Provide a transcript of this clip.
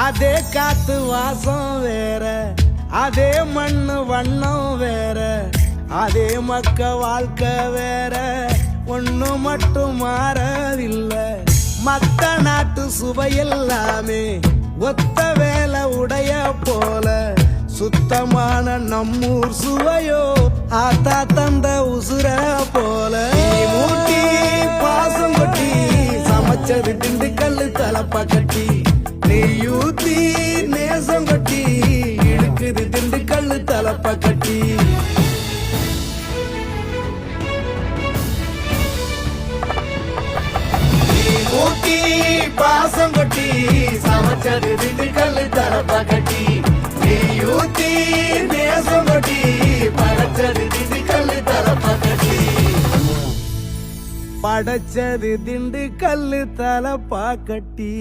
அதே காத்து வாசம் வேற, அதே மண்ணு வண்ணம் வேற, அதே மக்க வாழ்க்கை வேற, ஒண்ணு மட்டும் மாறவில்லை. மத்த நாட்டு சுவையெல்லாமே ஒத்த வேலை உடைய போல, சுத்தமான நம்மூர் சுவையோ ஆத்தா தந்த உசுர போல. மூட்டி பாசம் கொட்டி சமைச்சது திண்டுக்கல் தலப்பா கட்டி, நெய்யூத்தி நேசம் கொட்டி இழுக்குது திண்டுக்கல் தலப்பா கட்டி. மூட்டி பாசம் கொட்டி சமைச்சது திண்டுக்கல் தலப்பா கட்டி, நெய்யூத்தி நேசம் கொட்டி படைச்சது திண்டுக்கல் தலப்பா கட்டி. படைச்சது திண்டுக்கல் தலப்பா கட்டி.